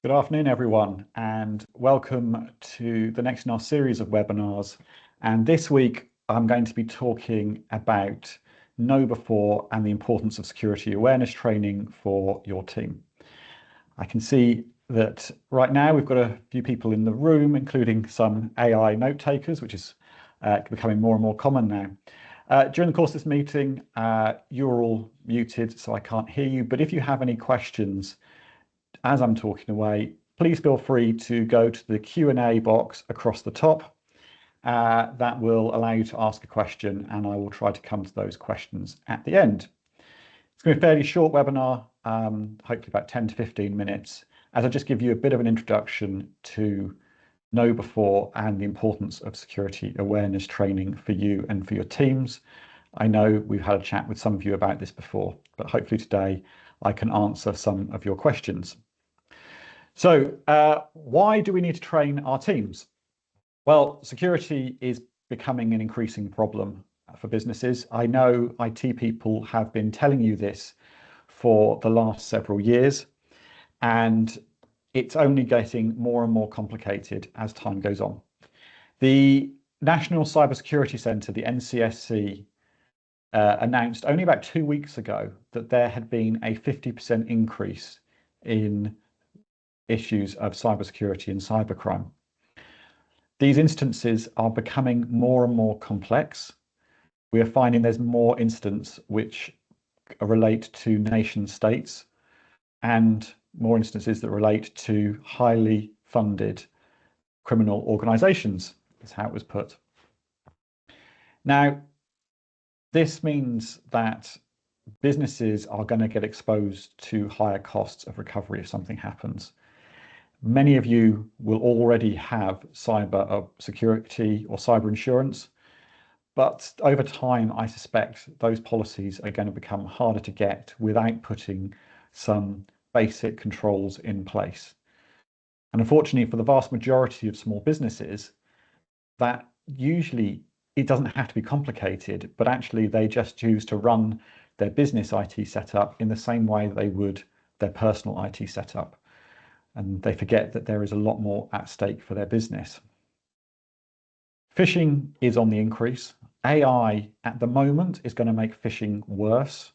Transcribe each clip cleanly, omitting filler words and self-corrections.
Good afternoon, everyone, and welcome to the next in our series of webinars. And this week, I'm going to be talking about KnowBe4 and the importance of security awareness training for your team. I can see that right now we've got a few people in the room, including some AI note takers, which is becoming more and more common now. During the course of this meeting, you're all muted, so I can't hear you. But if you have any questions as I'm talking away, please feel free to go to the Q&A box across the top. That will allow you to ask a question, and I will try to come to those questions at the end. It's going to be a fairly short webinar, hopefully about 10 to 15 minutes, as I just give you a bit of an introduction to KnowBe4 and the importance of security awareness training for you and for your teams. I know we've had a chat with some of you about this before, but hopefully today I can answer some of your questions. So why do we need to train our teams? Well, security is becoming an increasing problem for businesses. I know IT people have been telling you this for the last several years, and it's only getting more and more complicated as time goes on. The National Cybersecurity Centre, the NCSC, announced only about 2 weeks ago that there had been a 50% increase in issues of cybersecurity and cybercrime. These instances are becoming more and more complex. We are finding there's more incidents which relate to nation states and more instances that relate to highly funded criminal organizations, is how it was put. Now, this means that businesses are going to get exposed to higher costs of recovery if something happens. Many of you will already have cyber security or cyber insurance, but over time, I suspect those policies are going to become harder to get without putting some basic controls in place. And unfortunately, for the vast majority of small businesses, that usually it doesn't have to be complicated, but actually they just choose to run their business IT setup in the same way they would their personal IT setup. And they forget that there is a lot more at stake for their business. Phishing is on the increase. AI at the moment is going to make phishing worse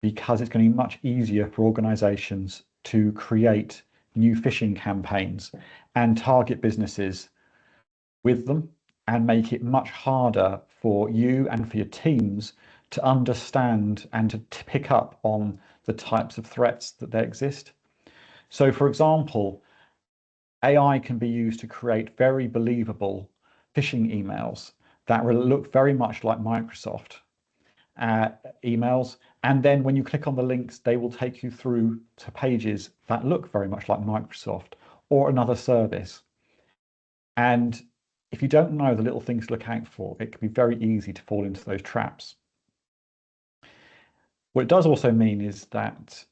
because it's going to be much easier for organizations to create new phishing campaigns and target businesses with them and make it much harder for you and for your teams to understand and to pick up on the types of threats that they exist. So, for example, AI can be used to create very believable phishing emails that will look very much like Microsoft emails. And then when you click on the links, they will take you through to pages that look very much like Microsoft or another service. And if you don't know the little things to look out for, it can be very easy to fall into those traps. What it does also mean is that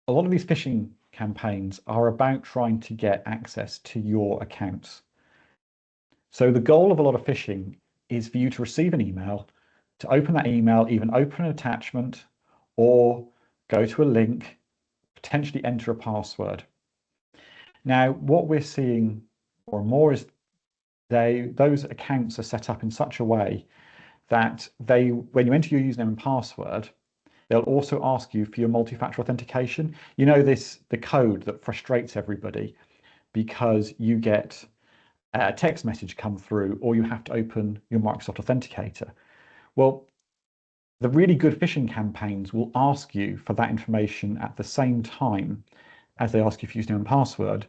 a lot of these phishing campaigns are about trying to get access to your accounts. So the goal of a lot of phishing is for you to receive an email, to open that email, even open an attachment, or go to a link, potentially enter a password. Now, what we're seeing more and more is those accounts are set up in such a way that when you enter your username and password, they'll also ask you for your multi-factor authentication. You know, the code that frustrates everybody because you get a text message come through or you have to open your Microsoft Authenticator. Well, the really good phishing campaigns will ask you for that information at the same time as they ask you for username and password.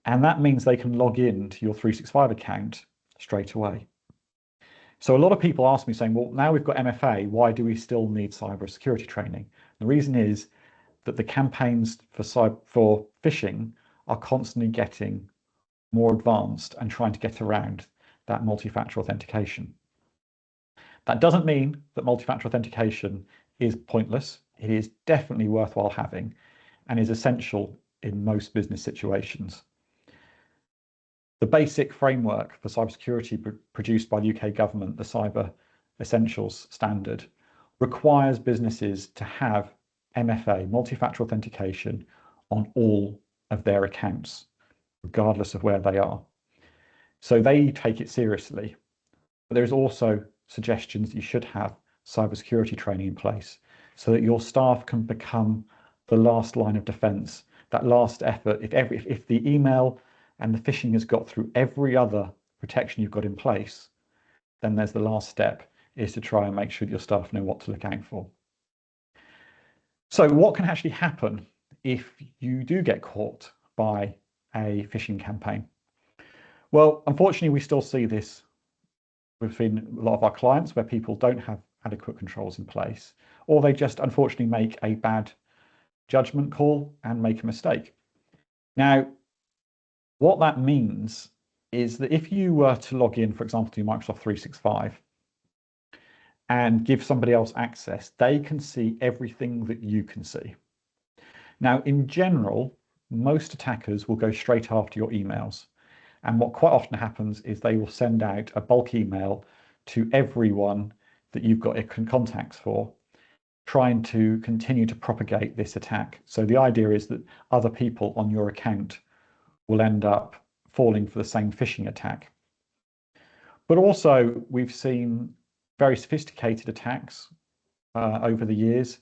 And that means they can log in to your 365 account straight away. So a lot of people ask me saying, well, now we've got MFA, why do we still need cyber security training? The reason is that the campaigns for phishing are constantly getting more advanced and trying to get around that multi-factor authentication. That doesn't mean that multi-factor authentication is pointless. It is definitely worthwhile having and is essential in most business situations. The basic framework for cybersecurity produced by the UK government, the Cyber Essentials Standard, requires businesses to have MFA, multi-factor authentication, on all of their accounts, regardless of where they are. So they take it seriously. But there's also suggestions that you should have cybersecurity training in place so that your staff can become the last line of defense, that last effort. If the email and the phishing has got through every other protection you've got in place, then there's the last step, is to try and make sure that your staff know what to look out for. So what can actually happen if you do get caught by a phishing campaign? Well, unfortunately, we still see this within a lot of our clients where people don't have adequate controls in place, or they just unfortunately make a bad judgment call and make a mistake. Now, what that means is that if you were to log in, for example, to Microsoft 365 and give somebody else access, they can see everything that you can see. Now, in general, most attackers will go straight after your emails. And what quite often happens is they will send out a bulk email to everyone that you've got contacts for, trying to continue to propagate this attack. So the idea is that other people on your account will end up falling for the same phishing attack. But also, we've seen very sophisticated attacks over the years.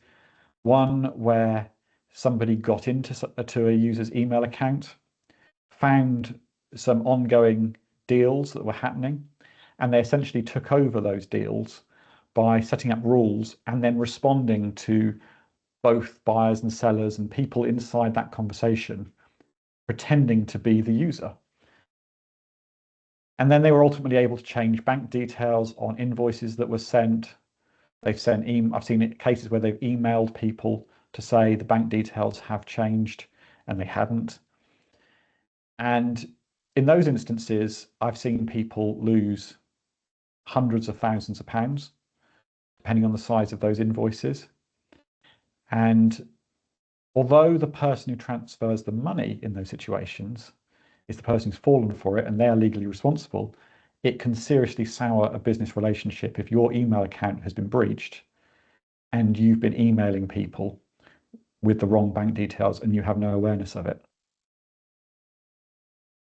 One where somebody got into a user's email account, found some ongoing deals that were happening, and they essentially took over those deals by setting up rules and then responding to both buyers and sellers and people inside that conversation, pretending to be the user. And then they were ultimately able to change bank details on invoices that were sent. I've seen cases where they've emailed people to say the bank details have changed and they hadn't. And in those instances, I've seen people lose hundreds of thousands of pounds, depending on the size of those invoices. And although the person who transfers the money in those situations is the person who's fallen for it and they are legally responsible, it can seriously sour a business relationship if your email account has been breached and you've been emailing people with the wrong bank details and you have no awareness of it.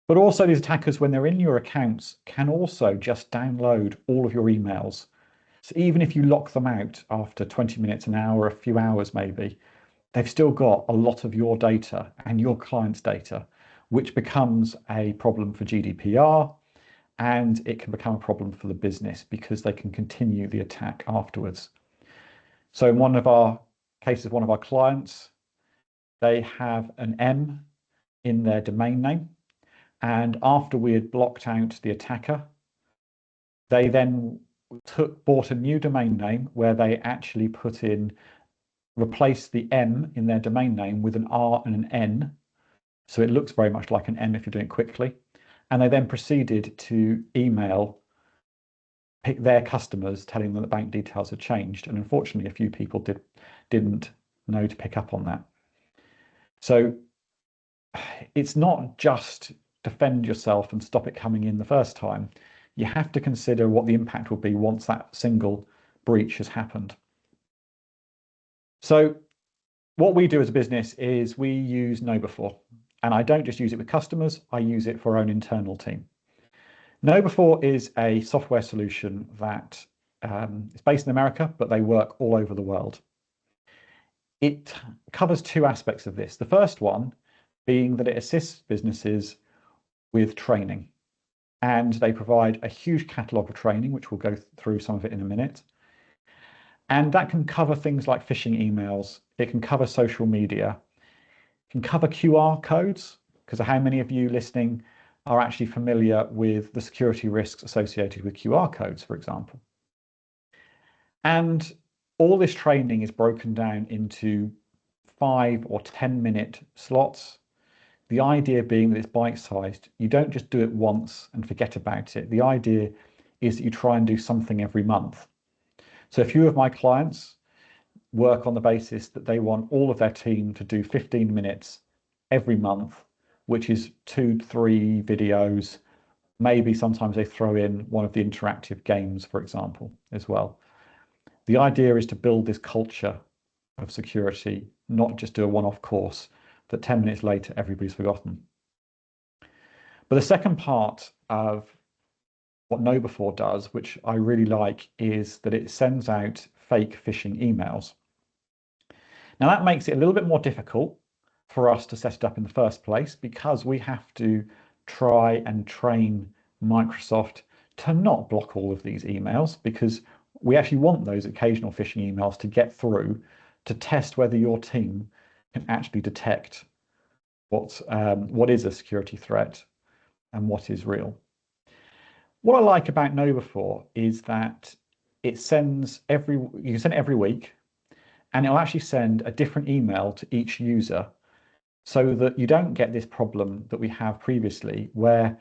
But also these attackers, when they're in your accounts, can also just download all of your emails. So even if you lock them out after 20 minutes, an hour, a few hours maybe, they've still got a lot of your data and your client's data, which becomes a problem for GDPR, and it can become a problem for the business because they can continue the attack afterwards. So in one of our cases, one of our clients, they have an M in their domain name. And after we had blocked out the attacker, they then bought a new domain name where they actually replaced the M in their domain name with an R and an N. So it looks very much like an M if you're doing it quickly. And they then proceeded to email their customers telling them the bank details had changed. And unfortunately, a few people didn't know to pick up on that. So it's not just defend yourself and stop it coming in the first time. You have to consider what the impact will be once that single breach has happened. So what we do as a business is we use KnowBe4, and I don't just use it with customers, I use it for our own internal team. KnowBe4 is a software solution that is based in America, but they work all over the world. It covers two aspects of this. The first one being that it assists businesses with training, and they provide a huge catalogue of training, which we'll go through some of it in a minute. And that can cover things like phishing emails. It can cover social media. It can cover QR codes, because how many of you listening are actually familiar with the security risks associated with QR codes, for example. And all this training is broken down into 5 or 10-minute slots. The idea being that it's bite-sized. You don't just do it once and forget about it. The idea is that you try and do something every month. So a few of my clients work on the basis that they want all of their team to do 15 minutes every month, which is 2-3 videos. Maybe sometimes they throw in one of the interactive games, for example, as well. The idea is to build this culture of security, not just do a one-off course, that 10 minutes later, everybody's forgotten. But the second part of what KnowBe4 does, which I really like, is that it sends out fake phishing emails. Now that makes it a little bit more difficult for us to set it up in the first place, because we have to try and train Microsoft to not block all of these emails, because we actually want those occasional phishing emails to get through to test whether your team can actually detect what is a security threat and what is real. What I like about KnowBe4 is that you can send it every week, and it'll actually send a different email to each user, so that you don't get this problem that we have previously, where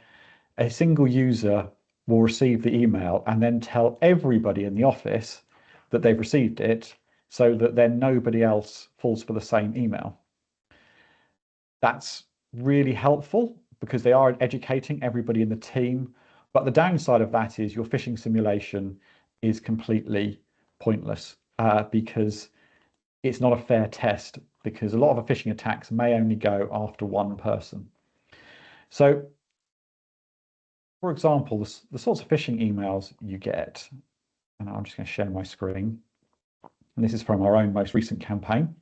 a single user will receive the email and then tell everybody in the office that they've received it, so that then nobody else falls for the same email. That's really helpful because they are educating everybody in the team. But the downside of that is your phishing simulation is completely pointless, because it's not a fair test, because a lot of phishing attacks may only go after one person. So, for example, the sorts of phishing emails you get, and I'm just going to share my screen, and this is from our own most recent campaign.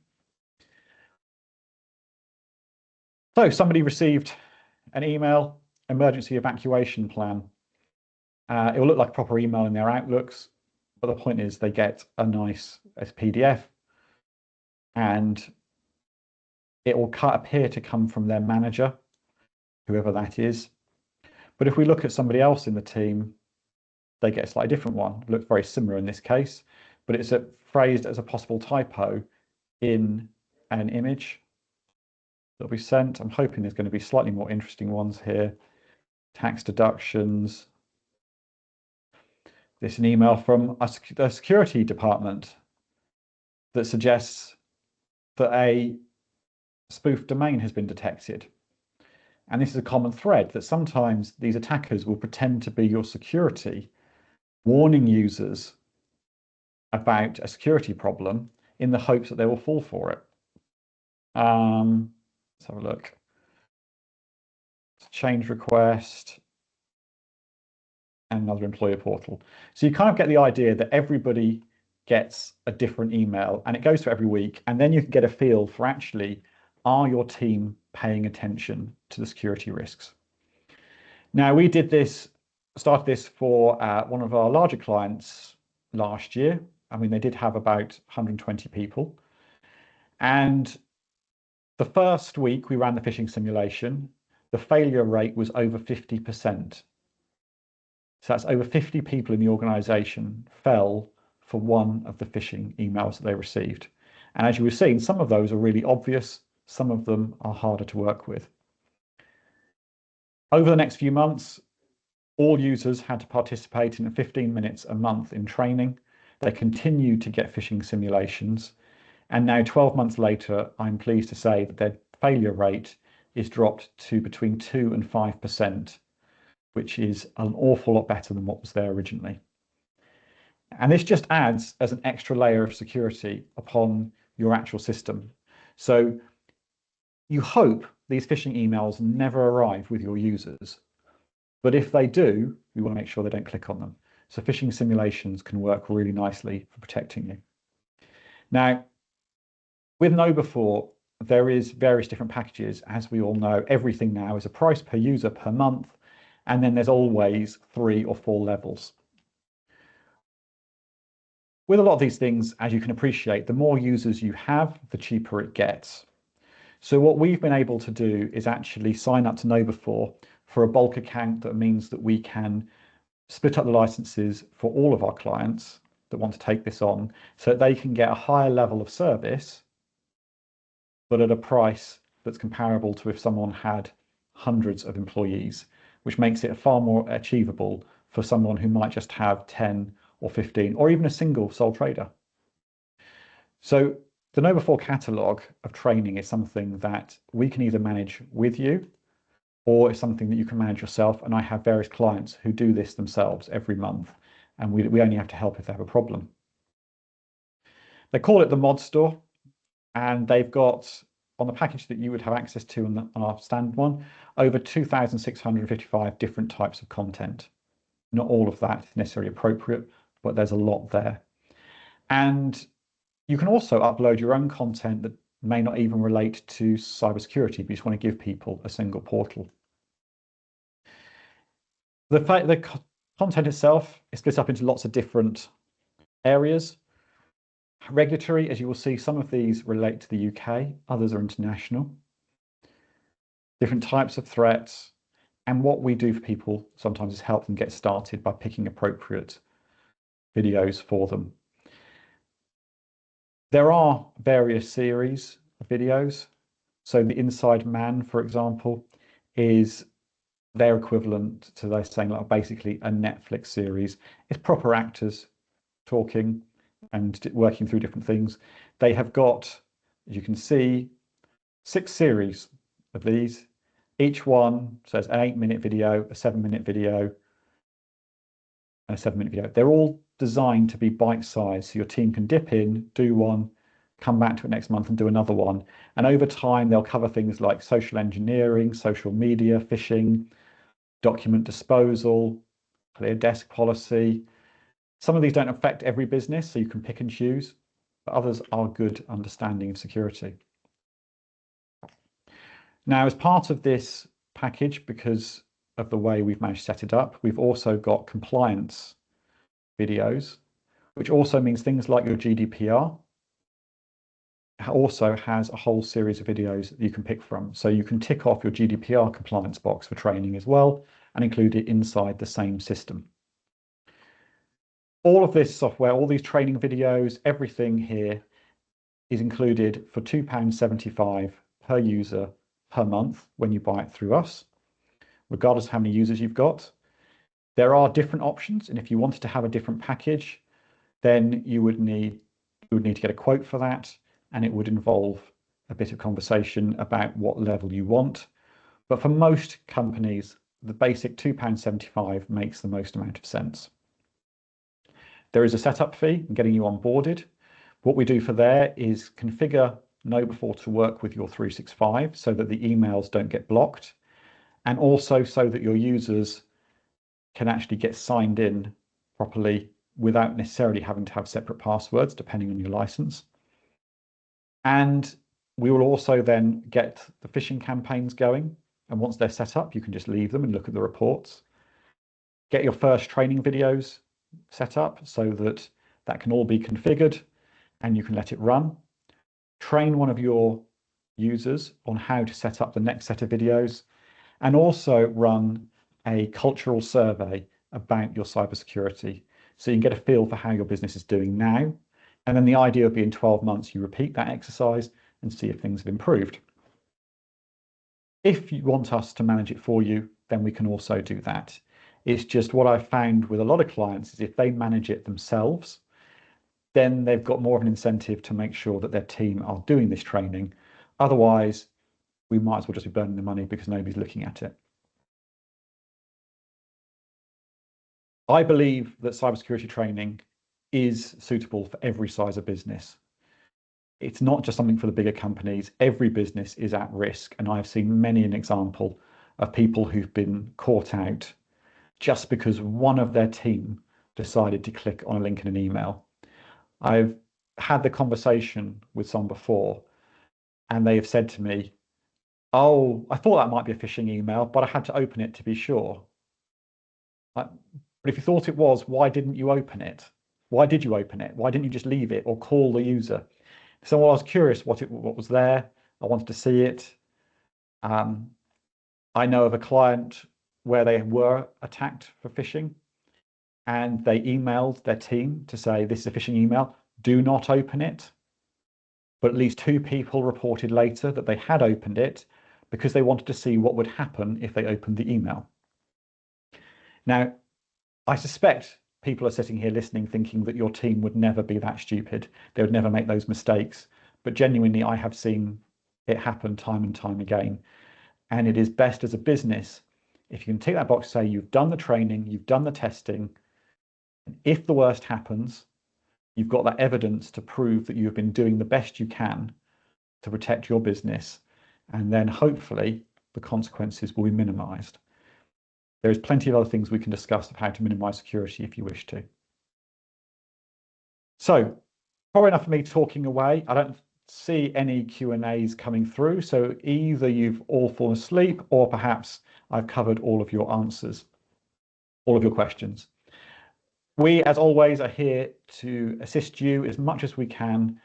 So somebody received an email, emergency evacuation plan. It will look like a proper email in their Outlooks, but the point is they get a nice PDF, and it will appear to come from their manager, whoever that is. But if we look at somebody else in the team, they get a slightly different one. It looks very similar in this case, but it's phrased as a possible typo in an image that'll be sent. I'm hoping there's going to be slightly more interesting ones here. Tax deductions. This is an email from the security department that suggests that a spoof domain has been detected. And this is a common thread, that sometimes these attackers will pretend to be your security, warning users about a security problem in the hopes that they will fall for it. Let's have a look. Change request. And another employer portal. So you kind of get the idea that everybody gets a different email, and it goes through every week, and then you can get a feel for actually, are your team paying attention to the security risks? Now, we started this for one of our larger clients last year. I mean, they did have about 120 people. And the first week we ran the phishing simulation, the failure rate was over 50%. So that's over 50 people in the organization fell for one of the phishing emails that they received. And as you were seeing, some of those are really obvious, some of them are harder to work with. Over the next few months, all users had to participate in 15 minutes a month in training. They continued to get phishing simulations. And now 12 months later, I'm pleased to say that their failure rate is dropped to between 2 and 5%. Which is an awful lot better than what was there originally. And this just adds as an extra layer of security upon your actual system. So you hope these phishing emails never arrive with your users, but if they do, we want to make sure they don't click on them. So phishing simulations can work really nicely for protecting you. Now, with KnowBe4, there is various different packages. As we all know, everything now is a price per user per month. And then there's always 3 or 4 levels. With a lot of these things, as you can appreciate, the more users you have, the cheaper it gets. So what we've been able to do is actually sign up to KnowBe4 for a bulk account. That means that we can split up the licenses for all of our clients that want to take this on, so that they can get a higher level of service, but at a price that's comparable to if someone had hundreds of employees, which makes it far more achievable for someone who might just have 10 or 15, or even a single sole trader. So the KnowBe4 catalog of training is something that we can either manage with you, or it's something that you can manage yourself. And I have various clients who do this themselves every month, and we only have to help if they have a problem. They call it the mod store, and they've got on the package that you would have access to on our standard one, over 2,655 different types of content. Not all of that is necessarily appropriate, but there's a lot there. And you can also upload your own content that may not even relate to cybersecurity, but you just want to give people a single portal. The content itself is split up into lots of different areas. Regulatory, as you will see, some of these relate to the UK, others are international. Different types of threats, and what we do for people sometimes is help them get started by picking appropriate videos for them. There are various series of videos. So the Inside Man, for example, is their equivalent to, they're saying, like basically a Netflix series. It's proper actors talking and working through different things. They have got, as you can see, 6 series of these. Each one says an 8-minute video, a 7-minute video, and a 7-minute video. They're all designed to be bite-sized, so your team can dip in, do one, come back to it next month and do another one. And over time, they'll cover things like social engineering, social media, phishing, document disposal, clear desk policy. Some of these don't affect every business, so you can pick and choose, but others are good understanding of security. Now, as part of this package, because of the way we've managed to set it up, we've also got compliance videos, which also means things like your GDPR also has a whole series of videos that you can pick from. So you can tick off your GDPR compliance box for training as well and include it inside the same system. All of this software, all these training videos, everything here is included for £2.75 per user per month when you buy it through us, regardless of how many users you've got. There are different options, and if you wanted to have a different package, then you would need to get a quote for that, and it would involve a bit of conversation about what level you want. But for most companies, the basic £2.75 makes the most amount of sense. There is a setup fee in getting you onboarded. What we do for there is configure KnowBe4 to work with your 365 so that the emails don't get blocked, and also so that your users can actually get signed in properly without necessarily having to have separate passwords, depending on your license. And we will also then get the phishing campaigns going. And once they're set up, you can just leave them and look at the reports. Get your first training videos set up so that that can all be configured and you can let it run. Train one of your users on how to set up the next set of videos, and also run a cultural survey about your cybersecurity so you can get a feel for how your business is doing now. And then the idea would be in 12 months, you repeat that exercise and see if things have improved. If you want us to manage it for you, then we can also do that. It's just what I've found with a lot of clients is if they manage it themselves, then they've got more of an incentive to make sure that their team are doing this training. Otherwise, we might as well just be burning the money because nobody's looking at it. I believe that cybersecurity training is suitable for every size of business. It's not just something for the bigger companies. Every business is at risk, and I've seen many an example of people who've been caught out just because one of their team decided to click on a link in an email. I've had the conversation with someone before, and they have said to me, "Oh, I thought that might be a phishing email, but I had to open it to be sure." But if you thought it was, why didn't you open it? Why did you open it? Why didn't you just leave it or call the user? So I was curious what was there. I wanted to see it. I know of a client where they were attacked for phishing, and they emailed their team to say, "This is a phishing email, do not open it." But at least 2 people reported later that they had opened it because they wanted to see what would happen if they opened the email. Now, I suspect people are sitting here listening thinking that your team would never be that stupid. They would never make those mistakes. But genuinely, I have seen it happen time and time again. And it is best as a business, if you can tick that box, say you've done the training, you've done the testing, and if the worst happens, you've got that evidence to prove that you've been doing the best you can to protect your business, and then hopefully the consequences will be minimized. There's plenty of other things we can discuss of how to minimize security if you wish to. So, probably enough of me talking away. I don't see any Q&As coming through, so either you've all fallen asleep or perhaps I've covered all of your answers, all of your questions. We, as always, are here to assist you as much as we can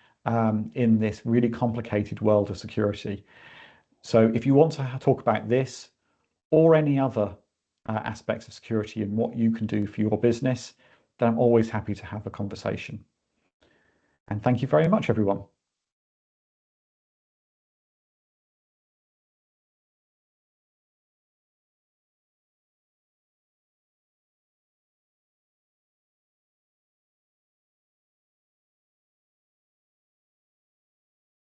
in this really complicated world of security. So if you want to talk about this or any other aspects of security and what you can do for your business, then I'm always happy to have a conversation. And thank you very much, everyone.